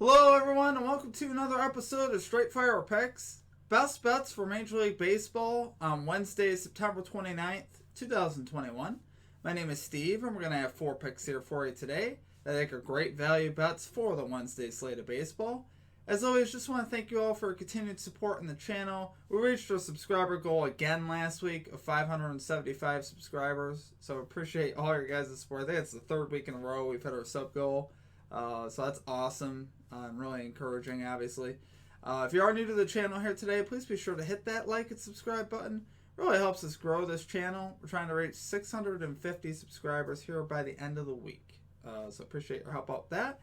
Hello, everyone, and welcome to another episode of Straight Fire Picks. Best bets for Major League Baseball on Wednesday, September 29th, 2021. My name is Steve, and we're going to have 4 picks here for you today that I think are great value bets for the Wednesday slate of baseball. As always, just want to thank you all for your continued support in the channel. We reached our subscriber goal again last week of 575 subscribers, so appreciate all your guys' support. I think it's the 3rd week in a row we've hit our sub goal. So that's awesome and really encouraging, obviously. If you are new to the channel here today, please be sure to hit that like and subscribe button. It really helps us grow this channel. We're trying to reach 650 subscribers here by the end of the week. So appreciate your help out with that.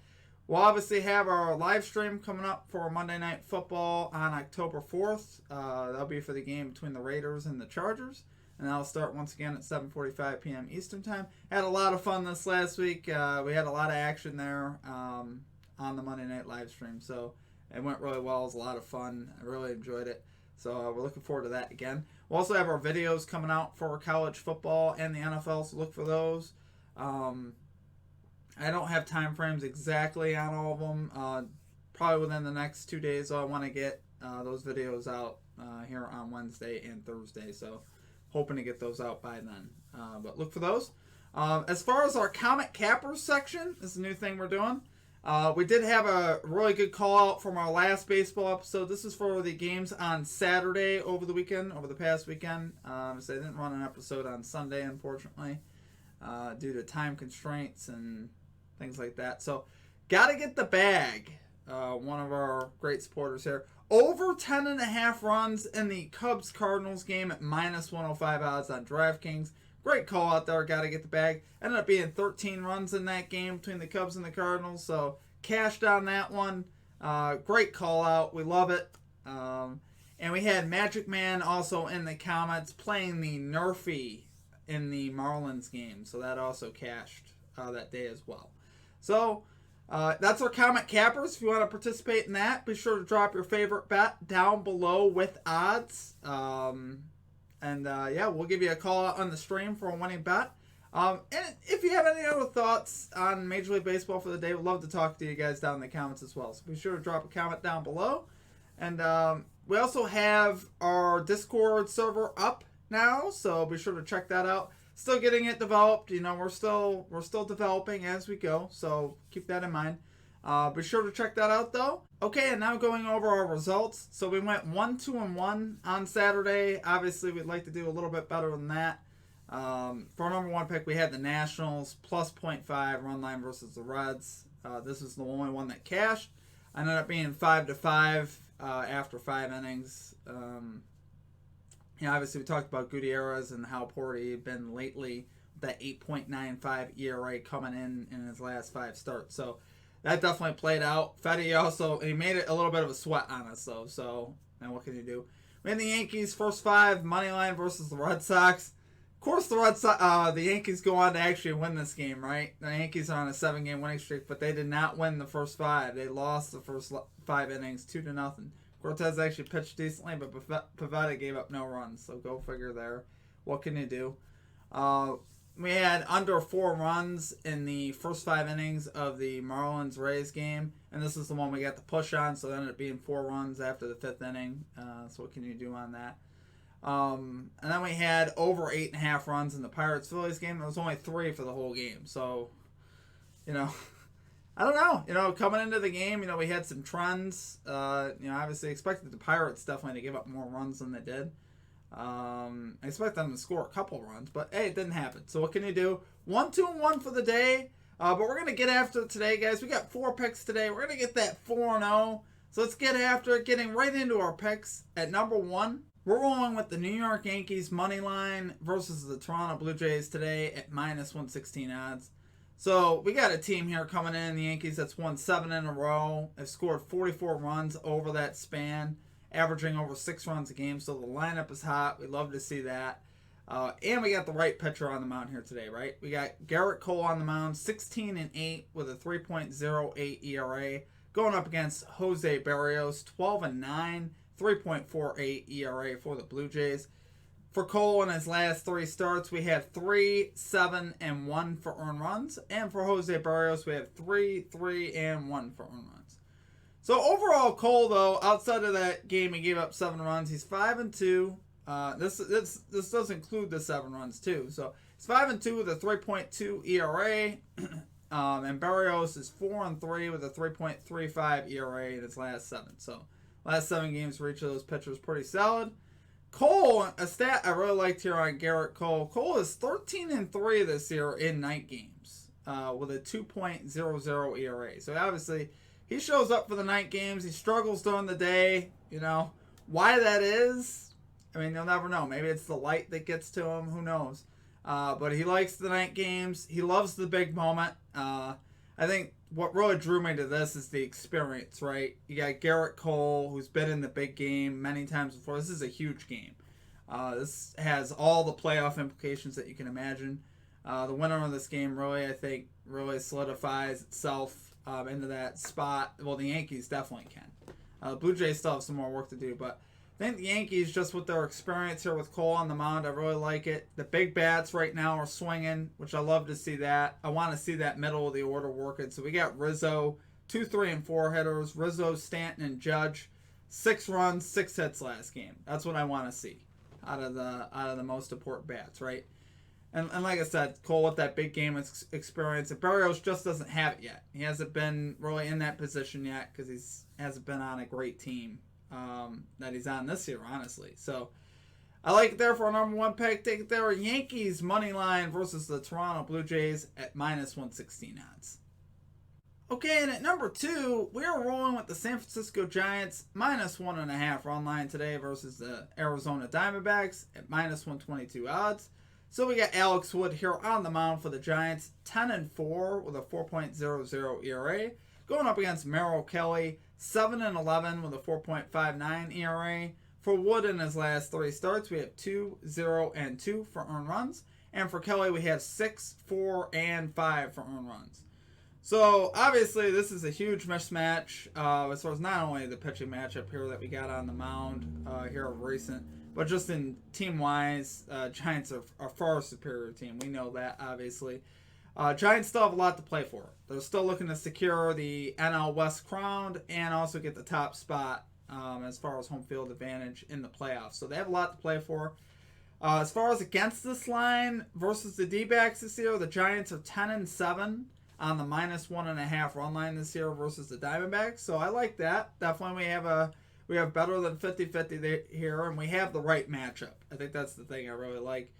We'll obviously have our live stream coming up for Monday Night Football on October 4th. That'll be for the game between the Raiders and the Chargers. And that'll start once again at 7:45 p.m. Eastern Time. Had a lot of fun this last week. We had a lot of action there on the Monday Night live stream. So it went really well. It was a lot of fun. I really enjoyed it. So we're looking forward to that again. We'll also have our videos coming out for college football and the NFL, so look for those. I don't have time frames exactly on all of them. Probably within the next 2 days, so I want to get those videos out here on Wednesday and Thursday. So hoping to get those out by then. But look for those. As far as our Comet Cappers section, this is a new thing we're doing. We did have a really good call out from our last baseball episode. This is for the games on Saturday over the past weekend. So I didn't run an episode on Sunday, unfortunately, due to time constraints and things like that. So, gotta get the bag. One of our great supporters here. Over 10.5 runs in the Cubs-Cardinals game at minus 105 odds on DraftKings. Great call out there. Gotta get the bag. Ended up being 13 runs in that game between the Cubs and the Cardinals. So, cashed on that one. Great call out. We love it. And we had Magic Man also in the comments playing the Nerfy in the Marlins game. So, that also cashed that day as well. So, that's our Comet Cappers. If you want to participate in that, be sure to drop your favorite bet down below with odds. Yeah, we'll give you a call out on the stream for a winning bet. And if you have any other thoughts on Major League Baseball for the day, we'd love to talk to you guys down in the comments as well. So be sure to drop a comment down below. And we also have our Discord server up now, so be sure to check that out. Still getting it developed. You know, we're still developing as we go, so keep that in mind. Be sure to check that out, though. Okay, and now going over our results. So we went 1-2-1 on Saturday. Obviously, we'd like to do a little bit better than that. For our number 1 pick, we had the Nationals plus 0.5 run line versus the Reds. This is the only one that cashed. Ended up being 5-5 after 5 innings. Obviously, we talked about Gutierrez and how poor he'd been lately. That 8.95 ERA coming in his last 5 starts. So that definitely played out. Fetty also, he made it a little bit of a sweat on us, though. So, and what can you do? We had the Yankees first 5 money line versus the Red Sox. Of course, the Yankees go on to actually win this game, right? The Yankees are on a 7-game winning streak, but they did not win the first 5. They lost the first 5 innings 2-0. Cortez actually pitched decently, but Pivetta gave up no runs, so go figure there. What can you do? We had under 4 runs in the first 5 innings of the Marlins-Rays game, and this is the one we got the push on, so it ended up being 4 runs after the 5th inning. So what can you do on that? And then we had over 8.5 runs in the Pirates-Phillies game. There was only 3 for the whole game, so, you know... I don't know. You know, coming into the game, you know, we had some trends. Obviously expected the Pirates definitely to give up more runs than they did. I expect them to score a couple runs, but hey, it didn't happen. So what can you do? 1-2-1 for the day. But we're going to get after it today, guys. We got 4 picks today. We're going to get that 4-0. So let's get after it, getting right into our picks. At number 1, we're rolling with the New York Yankees money line versus the Toronto Blue Jays today at minus 116 odds. So we got a team here coming in, the Yankees, that's won 7 in a row. Have scored 44 runs over that span, averaging over 6 runs a game. So the lineup is hot. We love to see that. And we got the right pitcher on the mound here today, right? We got Garrett Cole on the mound, 16-8 with a 3.08 ERA, going up against Jose Barrios, 12-9, 3.48 ERA for the Blue Jays. For Cole in his last 3 starts, we have 3, 7, and 1 for earned runs. And for Jose Barrios, we have 3, 3, and 1 for earned runs. So overall, Cole, though, outside of that game, he gave up 7 runs. He's 5-2. This does include the 7 runs too. So he's 5-2 with a 3.2 ERA. And Barrios is 4-3 with a 3.35 ERA in his last 7. So last 7 games for each of those pitchers pretty solid. Cole, a stat I really liked here on Garrett Cole. Cole is 13-3 this year in night games with a 2.00 ERA. So obviously he shows up for the night games. He struggles during the day. You know why that is? I mean, you'll never know. Maybe it's the light that gets to him. Who knows? But he likes the night games. He loves the big moment. I think what really drew me to this is the experience, right? You got Garrett Cole, who's been in the big game many times before. This is a huge game. This has all the playoff implications that you can imagine. The winner of this game really, I think, really solidifies itself into that spot. Well, the Yankees definitely can. The Blue Jays still have some more work to do, but I think the Yankees, just with their experience here with Cole on the mound, I really like it. The big bats right now are swinging, which I love to see that. I want to see that middle of the order working. So we got Rizzo, 2, 3, and 4 hitters. Rizzo, Stanton, and Judge. 6 runs, 6 hits last game. That's what I want to see out of the most important bats, right? And like I said, Cole with that big game experience. And Barrios just doesn't have it yet. He hasn't been really in that position yet because he hasn't been on a great team that he's on this year, honestly. So I like it there for a number 1 pick. Take it there. Yankees money line versus the Toronto Blue Jays at -116 odds. Okay, and at number 2, we are rolling with the San Francisco Giants -1.5 run line today versus the Arizona Diamondbacks at -122 odds. So we got Alex Wood here on the mound for the Giants, 10-4 with a 4.00 ERA, going up against Merrill Kelly, 7-11 with a 4.59 ERA. For Wood in his last 3 starts, we have 2, 0, and 2 for earned runs. And for Kelly, we have 6, 4, and 5 for earned runs. So, obviously, this is a huge mismatch as far as not only the pitching matchup here that we got on the mound here of recent, but just in team-wise, Giants are a far superior team. We know that, obviously. Giants still have a lot to play for. They're still looking to secure the NL West crown and also get the top spot as far as home field advantage in the playoffs. So they have a lot to play for. As far as against this line versus the DBacks this year, the Giants are 10-7 on the -1.5 run line this year versus the Diamondbacks. So I like that. Definitely we have better than 50-50 here, and we have the right matchup. I think that's the thing I really like.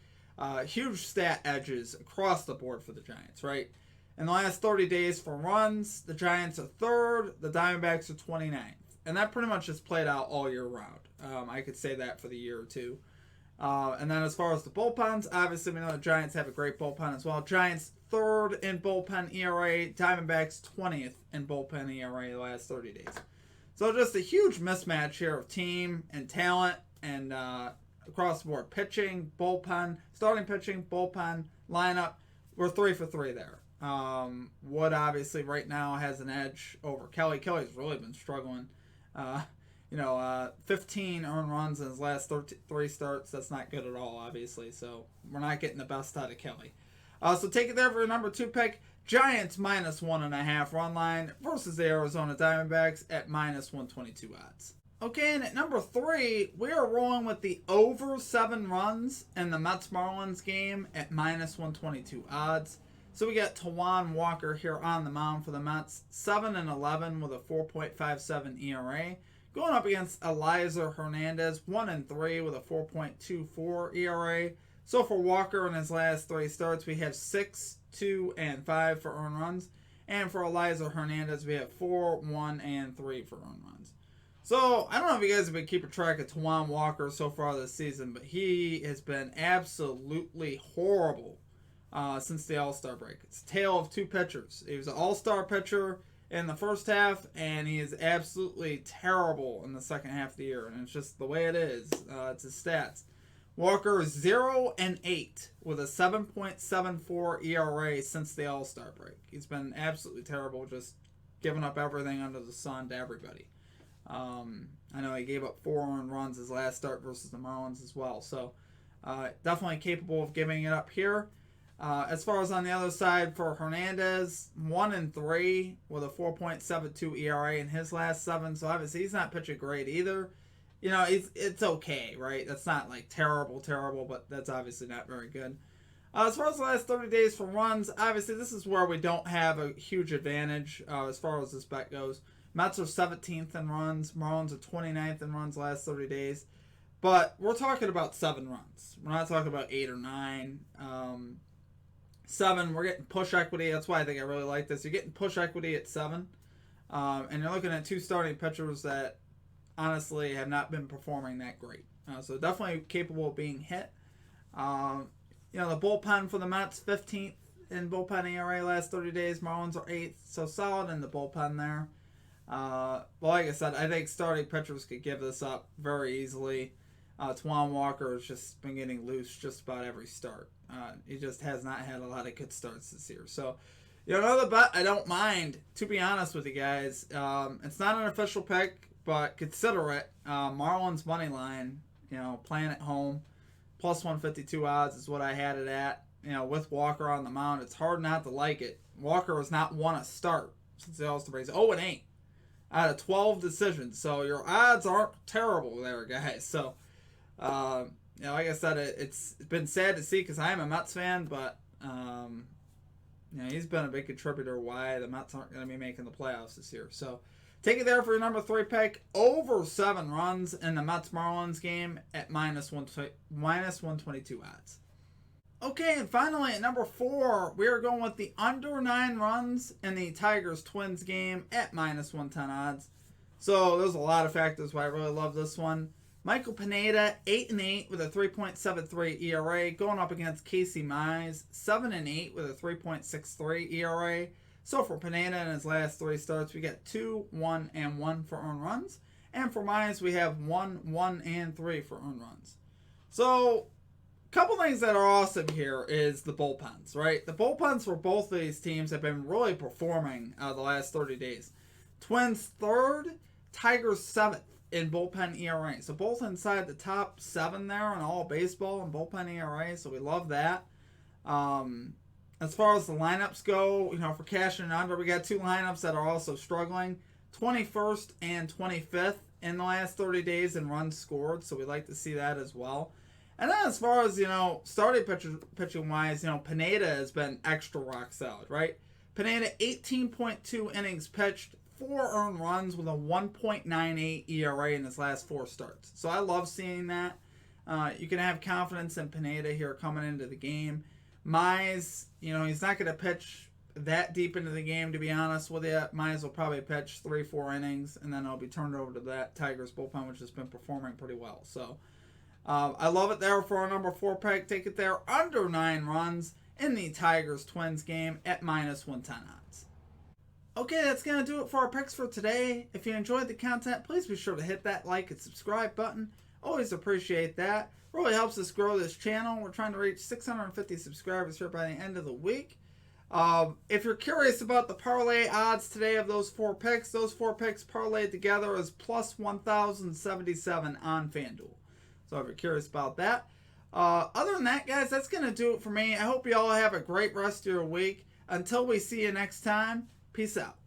Huge stat edges across the board for the Giants, right? In the last 30 days for runs, the Giants are 3rd, the Diamondbacks are 29th. And that pretty much has played out all year round. I could say that for the year or two. And then as far as the bullpens, obviously we know the Giants have a great bullpen as well. Giants 3rd in bullpen ERA, Diamondbacks 20th in bullpen ERA the last 30 days. So just a huge mismatch here of team and talent and across the board. Pitching, bullpen, starting pitching, bullpen, lineup. We're 3 for 3 there. Wood obviously right now has an edge over Kelly. Kelly's really been struggling. 15 earned runs in his last 3 starts. That's not good at all, obviously. So we're not getting the best out of Kelly. So take it there for your number 2 pick. Giants -1.5 run line versus the Arizona Diamondbacks at -122 odds. Okay, and at number 3, we are rolling with the over 7 runs in the Mets-Marlins game at -122 odds. So we got Tawan Walker here on the mound for the Mets, 7-11 with a 4.57 ERA. Going up against Eliezer Hernandez, 1-3 with a 4.24 ERA. So for Walker in his last 3 starts, we have 6, 2, and 5 for earned runs. And for Eliezer Hernandez, we have 4, 1, and 3 for earned runs. So I don't know if you guys have been keeping track of Tawan Walker so far this season, but he has been absolutely horrible since the All-Star break. It's a tale of 2 pitchers. He was an All-Star pitcher in the first half, and he is absolutely terrible in the second half of the year. And it's just the way it is. It's his stats. Walker is 0-8 with a 7.74 ERA since the All-Star break. He's been absolutely terrible, just giving up everything under the sun to everybody. I know he gave up 4 earned runs his last start versus the Marlins as well. So definitely capable of giving it up here. As far as on the other side for Hernandez, 1-3 with a 4.72 ERA in his last 7. So obviously he's not pitching great either. You know, it's okay, right? That's not like terrible, but that's obviously not very good. As far as the last 30 days for runs, obviously this is where we don't have a huge advantage as far as this bet goes. Mets are 17th in runs. Marlins are 29th in runs last 30 days. But we're talking about 7 runs. We're not talking about 8 or 9. 7, we're getting push equity. That's why I think I really like this. You're getting push equity at 7. And you're looking at 2 starting pitchers that honestly have not been performing that great. So definitely capable of being hit. You know, the bullpen for the Mets, 15th in bullpen ERA last 30 days. Marlins are 8th. So solid in the bullpen there. Well, like I said, I think starting pitchers could give this up very easily. Twan Walker has just been getting loose just about every start. He just has not had a lot of good starts this year. So, you know, another bet I don't mind, to be honest with you guys. It's not an official pick, but consider it. Marlins money line, you know, playing at home, plus 152 odds is what I had it at. You know, with Walker on the mound, it's hard not to like it. Walker has not won a start since the All-Star break. 0-8 out of 12 decisions. So your odds aren't terrible there, guys. So, you know, like I said, it's been sad to see because I am a Mets fan, but you know, he's been a big contributor why the Mets aren't going to be making the playoffs this year. So take it there for your number 3 pick. Over 7 runs in the Mets-Marlins game at minus 122 odds. Okay, and finally at number 4, we are going with the under 9 runs in the Tigers-Twins game at minus 110 odds. So there's a lot of factors why I really love this one. Michael Pineda, 8-8 with a 3.73 ERA, going up against Casey Mize, 7-8 with a 3.63 ERA. So for Pineda in his last 3 starts, we get 2, 1, and 1 for earned runs. And for Mize, we have 1, 1, and 3 for earned runs. So, a couple things that are awesome here is the bullpens, right? The bullpens for both of these teams have been really performing the last 30 days. Twins 3rd, Tigers 7th in bullpen ERA. So both inside the top 7 there in all baseball and bullpen ERA. So we love that. As far as the lineups go, you know, for cash and under, we got 2 lineups that are also struggling. 21st and 25th in the last 30 days in runs scored. So we like to see that as well. And then as far as, you know, starting pitching-wise, you know, Pineda has been extra rock solid, right? Pineda, 18.2 innings pitched, 4 earned runs with a 1.98 ERA in his last 4 starts. So I love seeing that. You can have confidence in Pineda here coming into the game. Mize, you know, he's not going to pitch that deep into the game, to be honest with you. Mize will probably pitch 3-4 innings, and then it'll be turned over to that Tigers bullpen, which has been performing pretty well. So I love it there for our number 4 pick. Take it there under 9 runs in the Tigers-Twins game at minus 110 odds. Okay, that's going to do it for our picks for today. If you enjoyed the content, please be sure to hit that like and subscribe button. Always appreciate that. Really helps us grow this channel. We're trying to reach 650 subscribers here by the end of the week. If you're curious about the parlay odds today of those 4 picks parlayed together is plus 1,077 on FanDuel. So if you're curious about that. Other than that, guys, that's going to do it for me. I hope you all have a great rest of your week. Until we see you next time, peace out.